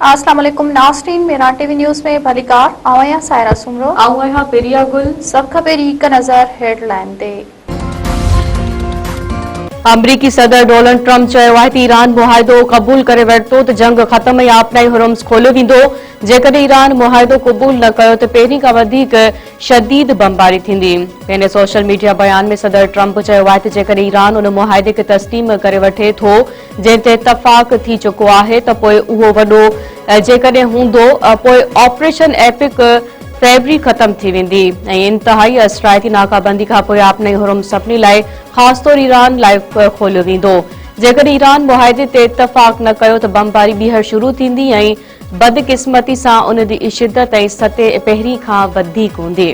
अस्सलाम वालेकुम नाज़रीन, मेरा टीवी न्यूज़ में भलीकार आवाया सायरा सुमरो आवाया पेरिया गुल सब खबरी का नजर हेडलाइन दे। अमरीकी सदर डोनाल्ड ट्रंप चयो आहे त ईरान मुआहिदो क़बूल करे वरितो त जंग ख़त्म या अपनाई हुरम्स खोलियो वेंदो। जेकॾहिं ईरान मुआहिदो क़बूल न कयो त पहिरीं खां वधीक शदीद बमबारी थींदी। पंहिंजे सोशल मीडिया बयान में सदर ट्रंप चयो आहे त जेकॾहिं ईरान उन मुआहिदे खे तस्लीम करे वठे थो जंहिं ते इतफ़ाक़ थी चुको आहे त पोइ उहो वॾो जेकॾहिं हूंदो पोइ ऑपरेशन एपिक फेबरी ख़त्म थी वेंदी ऐं इंतहाई असराइती नाकाबंदी खां पोइ आपनई हुरम सभिनी लाइ ख़ासि तौर ईरान लाइ खोलियो वेंदो। जेकॾहिं ईरान मुआहिदे ते इतफ़ाक़ न कयो त बमबारी ॿीहर शुरू थींदी ऐं बदकिस्मती सां उन जी शिदत ऐं सतह पहिरीं खां वधीक हूंदी।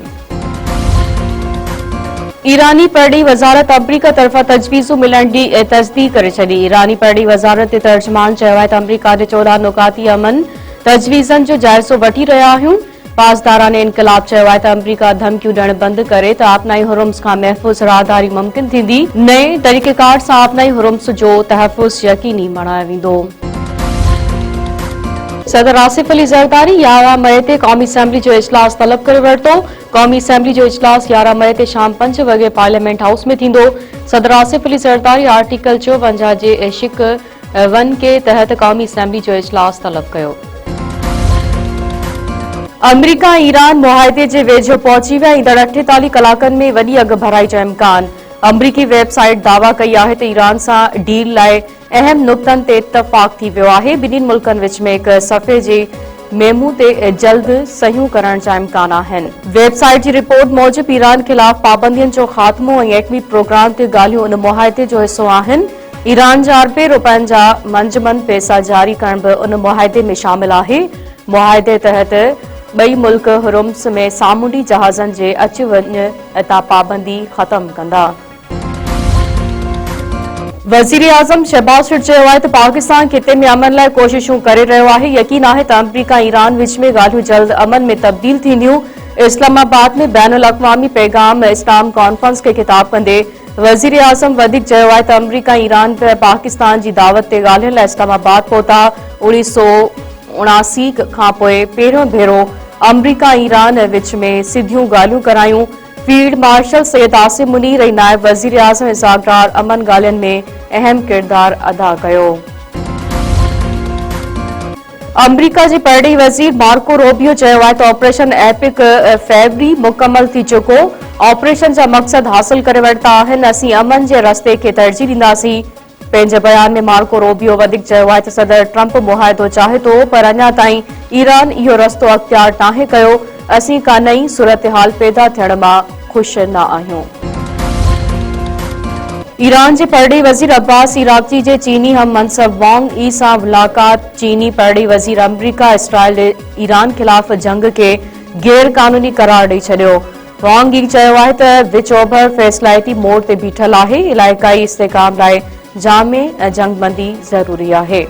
ईरानी परॾी वज़ारत अमरीका तरफ़ां तजवीज़ूं मिलण जी तस्दीक़ करे छॾी। ईरानी परॾी वज़ारत जे तर्जुमान चयो आहे त अमरीका जे 14 नुकाती अमन तजवीज़नि जो जाइज़ो वठी रहिया आहियूं। पासदाराने इनक़लाब चयो आहे त अमरीका धमकियूं ॾियणु बंदि करे त आपनाई हुरम्स खां महफ़ूज़ राहदारी मुमकिन थींदी। नए तरीक़ेकार सां आपनाई हुरम्स जो तहफ़ुज़ यकीनी बणायो वेंदो। सदर आसिफ अली ज़रदारी 11 मई ते क़ौमी असेंबली जो इजलास तलब करे वरितो। क़ौमी असेंबली जो इजलास 11 मई ते शाम 5 वॻे पार्लियामेंट हाउस में थींदो। सदर आसिफ अली ज़रदारी आर्टिकल 54 जे शिक 1 के तहत क़ौमी असेंबली जो इजलास तलब कयो। अमरीका ईरान मुआहिदे जे वेझो पहुची विया। ईंदड़ 48 कलाकनि में वॾी अघ भराई जो इम्कान। अमरीकी वेबसाइट दावा कई आहे त ईरान सां डील लाइ अहम नुक़्तनि ते इतफ़ाक़ थी वियो आहे। ॿिन्हिनि मुल्कनि विच में हिक सफ़े जे मेमू ते जल्द सहियूं करण जा इम्कान आहिनि। वेबसाइट जी रिपोर्ट मूजिबि ईरान ख़िलाफ़ पाबंदियुनि जो ख़ात्मो ऐं एटमी प्रोग्राम ते ॻाल्हियूं उन मुआहिदे जो हिसो आहिनि। ईरान जा अरबे रुपयनि जा मंजमन पैसा जारी करण बि उन मुआहिदे में शामिल आहे। मुआहिदे तहत ॿई मुल्क हुरम्स में सामूंडी जहाज़नि जे अच वञ तां पाबंदी ख़त्म कंदा। वज़ीर आज़म शहबाज शरीफ़ चयो आहे त पाकिस्तान खिते में अमन लाइ कोशिशूं करे रहियो आहे। यकीन आहे त अमरीका ईरान विच में ॻाल्हियूं जल्द अमन में तब्दील थींदियूं। इस्लामाबाद में बैनुल अक़वामी पैगाम इस्लाम कॉन्फ्रेंस खे ख़िताब कंदे वज़ीर आज़म वधीक चयो आहे त अमरीका ईरान पाकिस्तान जी दावत ते ॻाल्हियुनि लाइ इस्लामाबाद पहुता। 1979 खां पोइ पहिरियों भेरो अमरीका ईरान विच में सिधियूं ॻाल्हियूं करायूं। फील्ड मार्शल सैयद आसिम मुनीर ऐं नायब वज़ीर आज़म इसहाक डार अमन ॻाल्हियुनि में अहम किरदार अदा कयो। अमरीका जे परॾेही वज़ीर मार्को रोबियो चयो आहे त ऑपरेशन एपिक फेबरी मुकमल थी चुको। ऑपरेशन जा मक़सद हासिल करे वरिता आहिनि। असीं अमन जे रस्ते खे तरजीह ॾींदासीं। पंहिंजे बयान में मार्को रोबियो वधीक चयो आहे त सदर ट्रंप मुआहिदो चाहे थो पर अञा ताईं ईरान इहो रस्तो अख़्तियार नाहे कयो। असीं का नई सूरतहाल पैदा थियण मां ख़ुशि न आहियूं। ईरान जे परॾेही वज़ीर अब्बास इराक़ची जे चीनी हम मनसब वांग ई सां मुलाक़ात। चीनी परॾेही वज़ीर अमरीका इसराइल ईरान ख़िलाफ़ जंग खे गैर क़ानूनी करार ॾेई छॾियो। वांग ई चयो आहे त विच ओभर फ़ैसिलाती मोड ते बीठल आहे। इलाइक़ाई इस्तेहकाम लाइ जामे जंगबंदी ज़रूरी आहे।